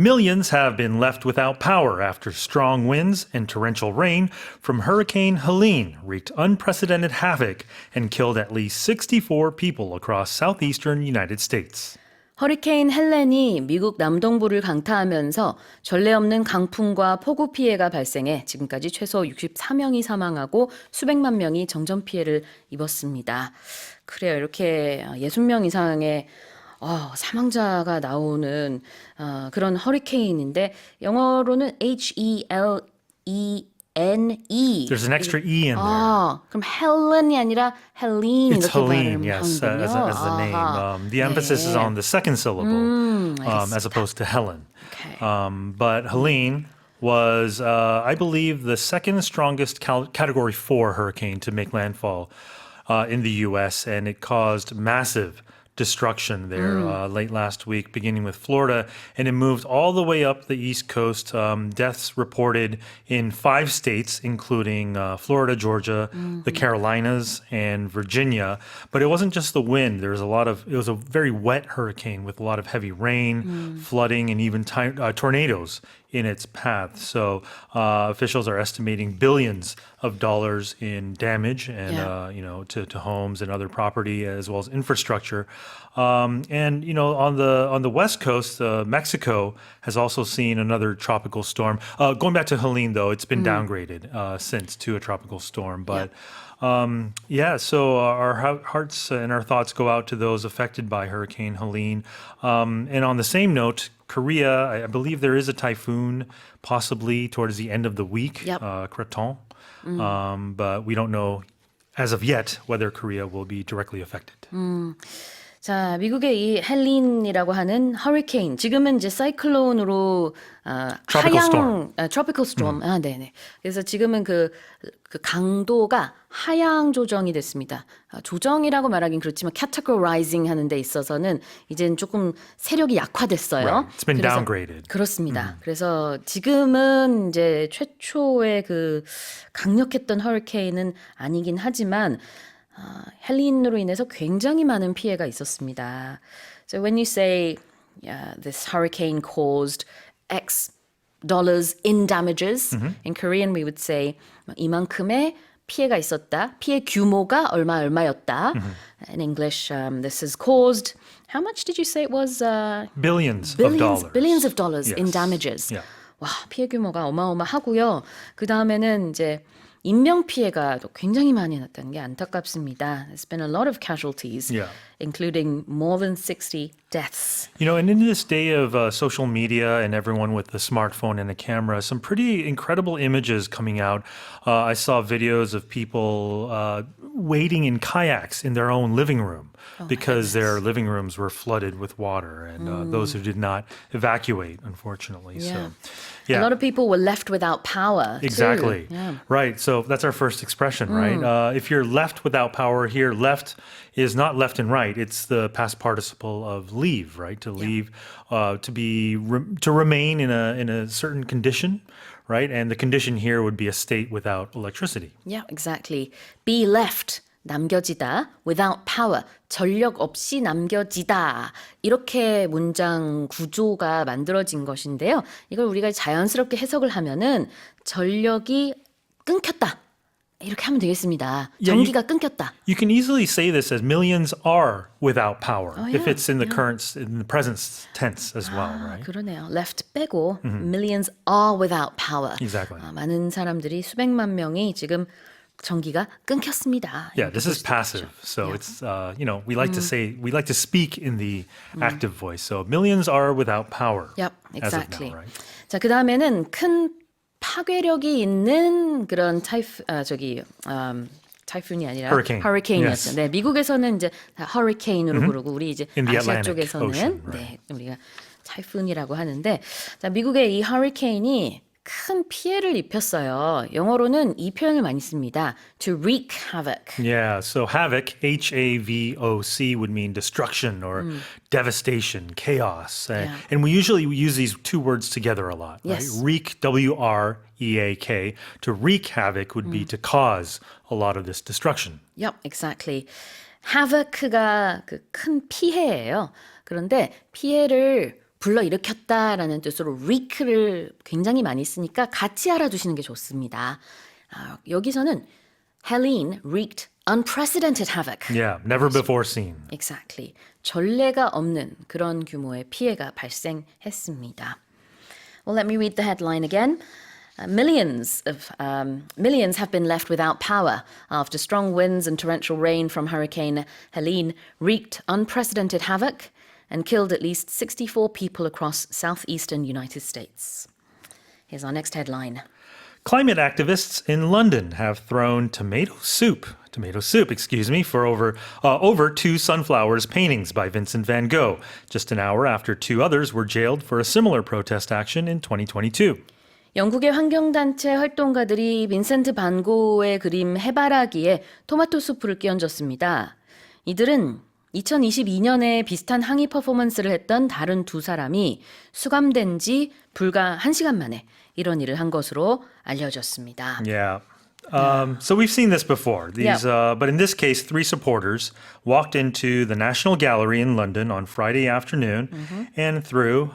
Millions have been left without power after strong winds and torrential rain from Hurricane Helene wreaked unprecedented havoc and killed at least 64 people across southeastern United States. 허리케인 헬렌이 미국 남동부를 강타하면서 전례 없는 강풍과 폭우 피해가 발생해 지금까지 최소 64명이 사망하고 수백만 명이 정전 피해를 입었습니다. 그래요. 이렇게 60명 이상의 사망자가 나오는 그런 허리케인인데 영어로는 Helene. There's an extra E in there. 그럼 헬렌이 아니라 헬린 It's 이렇게 Helene, 발음하는군요. yes, as the name. The emphasis is on the second syllable as opposed to Helen. Okay. But Helene was, I believe, the second strongest Category 4 hurricane to make landfall in the U.S., and it caused massive destruction there late last week, beginning with Florida, and it moved all the way up the East Coast. Deaths reported in 5 states, including Florida, Georgia, the Carolinas, and Virginia. But it wasn't just the wind. It was a very wet hurricane with a lot of heavy rain, flooding, and even tornadoes in its path. So officials are estimating billions of dollars in damage and to homes and other property as well as infrastructure. And on the west coast, Mexico has also seen another tropical storm. Going back to Helene, though, it's been downgraded since to a tropical storm. But so our hearts and our thoughts go out to those affected by Hurricane Helene. And on the same note, Korea, I believe there is a typhoon possibly towards the end of the week, Kraton. But we don't know as of yet whether Korea will be directly affected. 자, 미국의 이 헬린이라고 하는 허리케인, 지금은 이제 사이클론으로 Tropical storm. tropical storm. 네네. 그래서 지금은 그 강도가 하향 조정이 됐습니다. 조정이라고 말하긴 그렇지만 categorizing 하는 데 있어서는 이제는 조금 세력이 약화됐어요. Right. It's been downgraded. 그렇습니다. 그래서 지금은 이제 최초의 그 강력했던 허리케인은 아니긴 하지만 헬린으로 인해서 굉장히 많은 피해가 있었습니다. So when you say this hurricane caused X dollars in damages, in Korean we would say 이만큼의 피해가 있었다. 피해 규모가 얼마였다. In English, this has caused, how much did you say it was? Billions of dollars. Billions of dollars in Yes. damages. Yeah. 와, 피해 규모가 어마어마하고요. 그 다음에는 이제 인명 피해가 굉장히 많이 났다는 게 안타깝습니다. There's been a lot of casualties, including more than 60 deaths. And in this day of social media and everyone with a smartphone and a camera, some pretty incredible images coming out. I saw videos of people wading in kayaks in their own living room because their living rooms were flooded with water, and those who did not evacuate, unfortunately. Yeah. So, A lot of people were left without power. Exactly. Too. Yeah. Right. So that's our first expression, right? If you're left without power here, left is not left and right. It's the past participle of leave, right? To leave, to remain in a certain condition, right? And the condition here would be a state without electricity. Yeah, exactly. Be left. 남겨지다, without power, 전력 없이 남겨지다. 이렇게 문장 구조가 만들어진 것인데요. 이걸 우리가 자연스럽게 해석을 하면은 전력이 끊겼다. 이렇게 하면 되겠습니다. 전기가 끊겼다. You can easily say this as millions are without power if it's in the present tense as well, right? 그러네요. Left 빼고 millions are without power. Exactly. 많은 사람들이 수백만 명이 지금 전기가 끊겼습니다. Yeah, this is passive. So it's, we like to speak in the active voice. So millions are without power. Yep, as of exactly. now, right? 자, 그 다음에는 큰 파괴력이 있는 그런 타이푼이 아니라 Hurricane. hurricane이었죠. Yes. 네, 미국에서는 이제 hurricane으로 부르고 우리 이제 In the 아시아 Atlantic 쪽에서는 Ocean, right. 우리가 타이푼이라고 하는데 자, 미국의 이 hurricane이 큰 피해를 입혔어요. 영어로는 이 표현을 많이 씁니다. To wreak havoc. Yeah, so havoc, HAVOC, would mean destruction or devastation, chaos. And we usually use these two words together a lot, right? Yes. Wreak, W-R-E-A-K. To wreak havoc would be to cause a lot of this destruction. Yep, exactly. havoc가 그 큰 피해예요. 그런데 피해를 불러일으켰다라는 뜻으로 wreak를 굉장히 많이 쓰니까 같이 알아두시는 게 좋습니다. 여기서는 Helene wreaked unprecedented havoc. Yeah, never before seen. Exactly. 전례가 없는 그런 규모의 피해가 발생했습니다. Well, let me read the headline again. Millions have been left without power after strong winds and torrential rain from Hurricane Helene wreaked unprecedented havoc and killed at least 64 people across southeastern United States. Here's our next headline. Climate activists in London have thrown tomato soup, for over two sunflowers paintings by Vincent van Gogh, just an hour after two others were jailed for a similar protest action in 2022. 영국의 환경단체 활동가들이 빈센트 반 고흐의 그림 해바라기에 토마토 수프를 끼얹었습니다. 이들은 2022년에 비슷한 항의 퍼포먼스를 했던 다른 두 사람이 수감된 지 불과 1시간 만에 이런 일을 한 것으로 알려졌습니다. Yeah. So we've seen this before. But in this case, three supporters walked into the National Gallery in London on Friday afternoon and threw,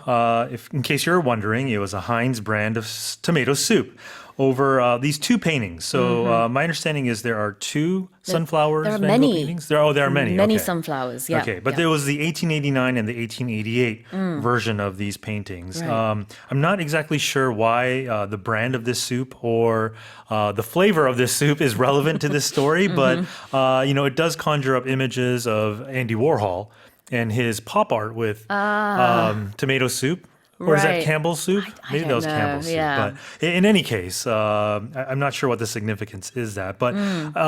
in case you're wondering, it was a Heinz brand of tomato soup over these two paintings. So my understanding is there are two sunflowers there are Van Gogh many. paintings. There are many. Many Okay. sunflowers, yeah. Okay, but yeah. there was the 1889 and the 1888 version of these paintings. Right. I'm not exactly sure why the brand of this soup or the flavor of this soup is relevant to this story, but it does conjure up images of Andy Warhol and his pop art with tomato soup. Or is that Right. Campbell's soup? I Maybe that don't was know, Campbell's soup. yeah. But in any case, I'm not sure what the significance is that. But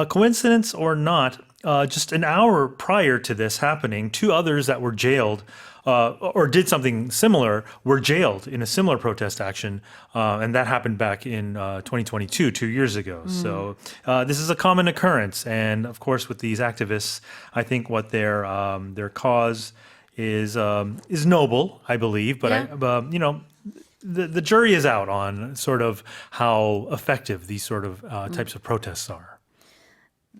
coincidence or not, just an hour prior to this happening, two others that were jailed or did something similar were jailed in a similar protest action. And that happened back in 2022, 2 years ago. So this is a common occurrence. And of course, with these activists, I think what their cause is noble, I believe, but Yeah. the jury is out on sort of how effective these sort of types of protests are.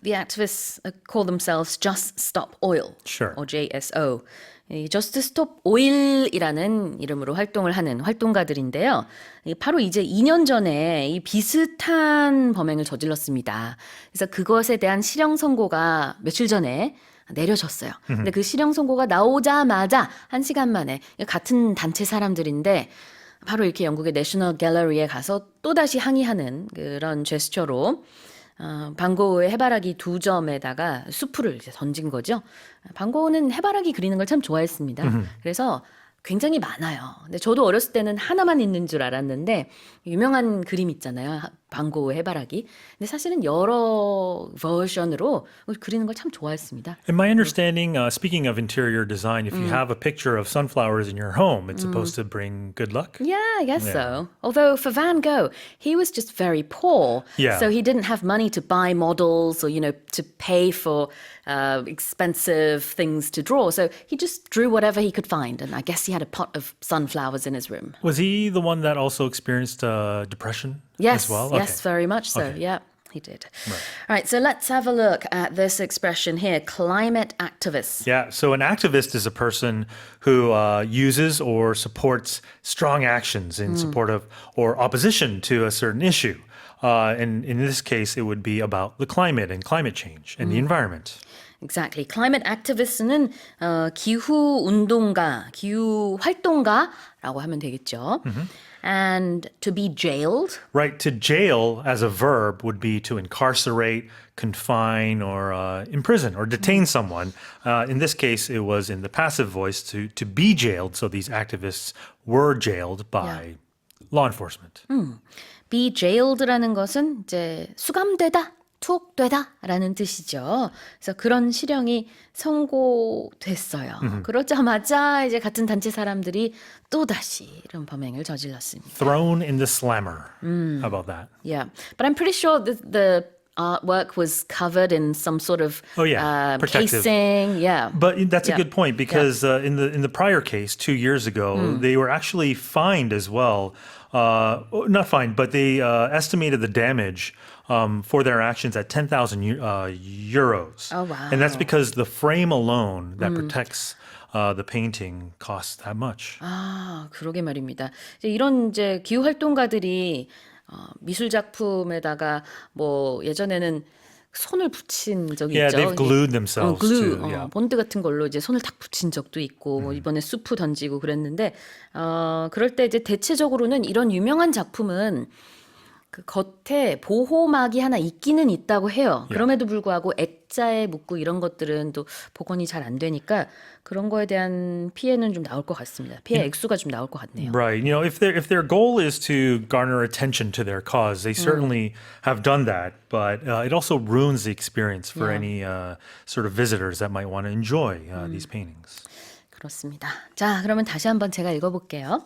The activists call themselves Just Stop Oil, Sure. or JSO. 이 Just Stop Oil이라는 이름으로 활동을 하는 활동가들인데요. 바로 이제 2년 전에 이 비슷한 범행을 저질렀습니다. 그래서 그것에 대한 실형 선고가 며칠 전에 내려졌어요. 근데 그 실형 선고가 나오자마자 1시간 만에 같은 단체 사람들인데 바로 이렇게 영국의 내셔널 갤러리에 가서 또다시 항의하는 그런 제스처로 반 고흐의 해바라기 2점에다가 수프를 이제 던진 거죠. 반 고흐는 해바라기 그리는 걸 참 좋아했습니다. 그래서 굉장히 많아요. 근데 저도 어렸을 때는 하나만 있는 줄 알았는데 유명한 그림 있잖아요. 반 고흐의 해바라기. 근데 사실은 여러 버전으로 그리는 걸 참 좋아했습니다. In my understanding, speaking of interior design, if you have a picture of sunflowers in your home, it's supposed to bring good luck. Yeah, I guess so. Although for Van Gogh, he was just very poor. Yeah. So he didn't have money to buy models or, to pay for expensive things to draw. So he just drew whatever he could find. And I guess he had a pot of sunflowers in his room. Was he the one that also experienced depression Yes, as well? yes, Okay. very much so. Okay. Yeah, he did. All right, so let's have a look at this expression here, climate activists. Yeah, so an activist is a person who uses or supports strong actions in support of or opposition to a certain issue. And in this case, it would be about the climate and climate change and the environment. Exactly. Climate activist는 기후 운동가, 기후 활동가라고 하면 되겠죠. And to be jailed. Right, to jail as a verb would be to incarcerate, confine, or imprison or detain someone. In this case, it was in the passive voice to be jailed. So these activists were jailed by law enforcement. Be jailed라는 것은 이제 수감되다, 투옥되다라는 뜻이죠. 그래서 그런 실형이 선고됐어요. 그러자마자 이제 같은 단체 사람들이 또 다시 이런 범행을 저질렀습니다. Thrown in the slammer. How about that? Yeah, but I'm pretty sure the artwork was covered in some sort of protective. casing. Yeah, But that's a Yeah. good point because in the prior case 2 years ago, they were actually fined as well. Not fined, but they estimated the damage for their actions at 10,000 euros. Oh, wow. And that's because the frame alone that protects the painting costs that much. 아, 그러게 말입니다. 이제 이런 이제 기후 활동가들이 미술 작품에다가 뭐 예전에는 손을 붙인 적이 Yeah, 있죠. they've glued themselves 글루, to. Yeah. 본드 같은 걸로 이제 손을 탁 붙인 적도 있고 뭐 이번에 수프 던지고 그랬는데 그럴 때 이제 대체적으로는 이런 유명한 작품은 그 겉에 보호막이 하나 있기는 있다고 해요. 그럼에도 불구하고 액자에 묻고 이런 것들은 또 복원이 잘 안 되니까 그런 거에 대한 피해는 좀 나올 것 같습니다. 피해 액수가 좀 나올 것 같네요. Right. You know, if their goal is to garner attention to their cause, they certainly have done that. But it also ruins the experience for Yeah. any sort of visitors that might want to enjoy these paintings. 그렇습니다. 자, 그러면 다시 한번 제가 읽어볼게요.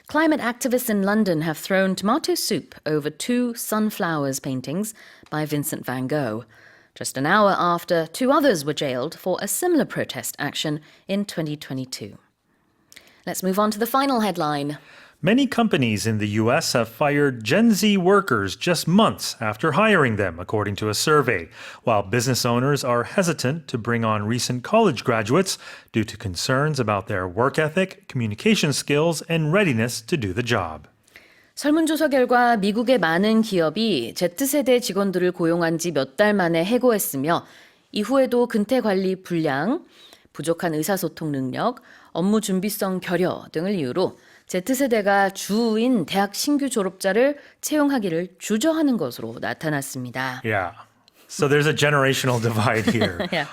Climate activists in London have thrown tomato soup over two sunflowers paintings by Vincent van Gogh, just an hour after two others were jailed for a similar protest action in 2022. Let's move on to the final headline. Many companies in the US have fired Gen Z workers just months after hiring them, according to a survey, while business owners are hesitant to bring on recent college graduates due to concerns about their work ethic, communication skills, and readiness to do the job. 설문조사 결과 미국의 많은 기업이 Z세대 직원들을 고용한 지 몇 달 만에 해고했으며 이후에도 근태 관리 불량, 부족한 의사소통 능력, 업무 준비성 결여 등을 이유로 Z세대가 주인 대학 신규 졸업자를 채용하기를 주저하는 것으로 나타났습니다. Yeah. So there's a generational divide here. Yeah.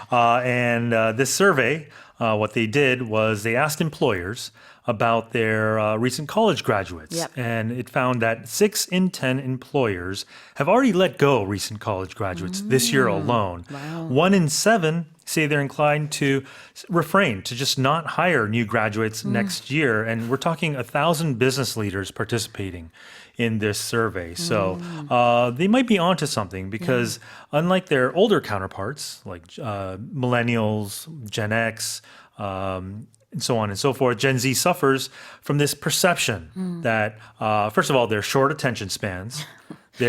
And this survey, what they did was they asked employers about their recent college graduates. Yep. And it found that 6 in 10 employers have already let go recent college graduates this year alone. Wow. 1 in 7 say they're inclined to refrain, to just not hire new graduates next year. And we're talking 1,000 business leaders participating in this survey. So they might be onto something because unlike their older counterparts, like millennials, Gen X, and so on and so forth, Gen Z suffers from this perception that, first of all, they're short attention spans. They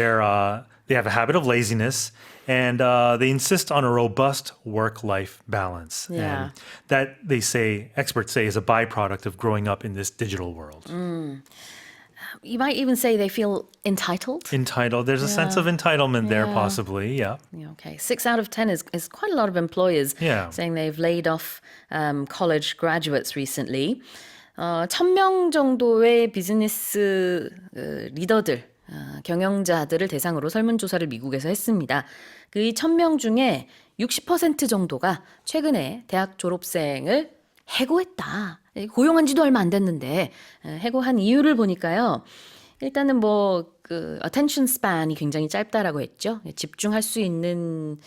have a habit of laziness, and they insist on a robust work-life balance. Yeah. And that, they say, experts say, is a byproduct of growing up in this digital world. You might even say they feel entitled. Entitled. There's a sense of entitlement there, possibly. Yeah. Yeah, okay. 6 out of 10 is quite a lot of employers Yeah. saying they've laid off college graduates recently. 1,000명 정도의 비즈니스 리더들, 경영자들을 대상으로 설문조사를 미국에서 했습니다. 그 1,000명 중에 60% 정도가 최근에 대학 졸업생을 해고했다. 고용한 지도 얼마 안 됐는데 해고한 이유를 보니까요. 일단은 뭐 그 attention span이 굉장히 짧다라고 했죠. 집중할 수 있는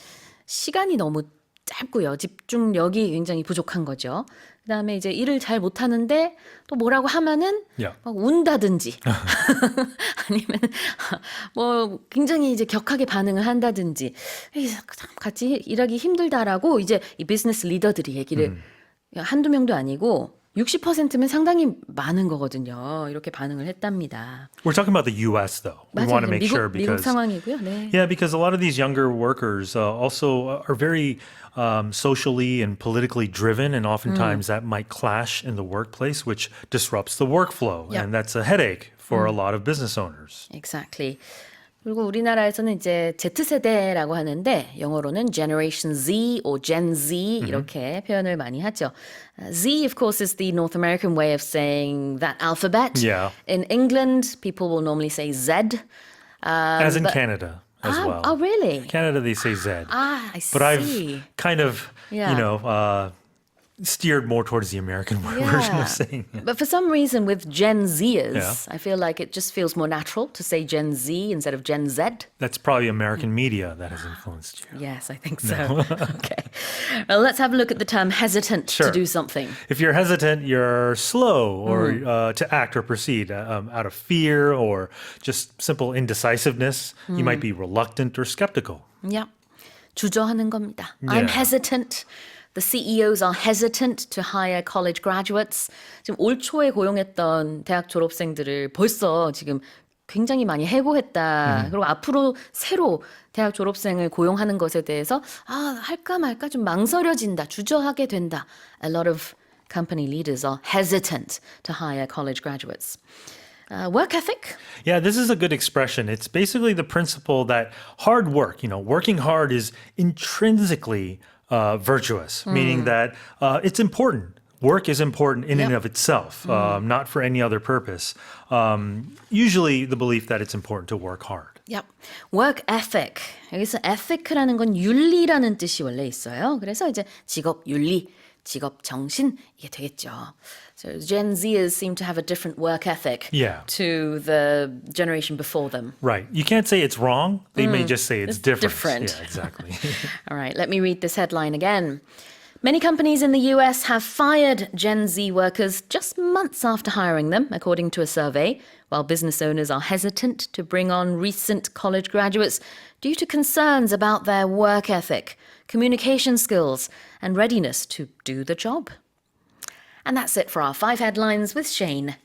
시간이 너무 짧고요. 집중력이 굉장히 부족한 거죠. 그다음에 이제 일을 잘 못하는데 또 뭐라고 하면은 Yeah. 막 운다든지 아니면 뭐 굉장히 이제 격하게 반응을 한다든지 에이, 참 같이 일하기 힘들다라고 이제 이 비즈니스 리더들이 얘기를 한두 명도 아니고 60%면 상당히 많은 거거든요. 이렇게 반응을 했답니다. We're talking about the U.S. though. We want to make sure 미국 because 상황이고요. 네. yeah, because a lot of these younger workers also are very socially and politically driven, and oftentimes that might clash in the workplace, which disrupts the workflow, Yep. and that's a headache for a lot of business owners. Exactly. 그리고 우리나라에서는 이제 Z세대라고 하는데 영어로는 Generation Z or Gen Z 이렇게 표현을 많이 하죠. Z, of course, is the North American way of saying that alphabet. Yeah. In England, people will normally say Z. As in Canada as well. Oh, really? Canada, they say Z. Ah, I see. But I've kind of, Yeah. steered more towards the American version of saying it. But for some reason with Gen Zers, Yeah. I feel like it just feels more natural to say Gen Z instead of Gen Z. That's probably American media that has influenced you. Yes, I think so. Okay. Well, let's have a look at the term hesitant to Sure. do something. If you're hesitant, you're slow or to act or proceed out of fear or just simple indecisiveness. You might be reluctant or skeptical. Yeah. 주저하는 겁니다. I'm Yeah. hesitant. The CEOs are hesitant to hire college graduates. 지금 올 초에 고용했던 대학 졸업생들을 벌써 지금 굉장히 많이 해고했다. 그리고 앞으로 새로 대학 졸업생을 고용하는 것에 대해서 할까 말까 좀 망설여진다. 주저하게 된다. A lot of company leaders are hesitant to hire college graduates. Work ethic? Yeah, this is a good expression. It's basically the principle that hard work, working hard is intrinsically virtuous, meaning that it's important. Work is important in and of itself, not for any other purpose. Usually the belief that it's important to work hard. Yep. Work ethic. 여기서 ethic라는 건 윤리라는 뜻이 원래 있어요. 그래서 이제 직업 윤리, 직업 정신 이게 되겠죠. So Gen Zers seem to have a different work ethic Yeah. to the generation before them. Right. You can't say it's wrong. They may just say it's different. different. Yeah, exactly. All right, let me read this headline again. Many companies in the US have fired Gen Z workers just months after hiring them, according to a survey, while business owners are hesitant to bring on recent college graduates due to concerns about their work ethic, communication skills, and readiness to do the job. And that's it for our 5 headlines with Shane.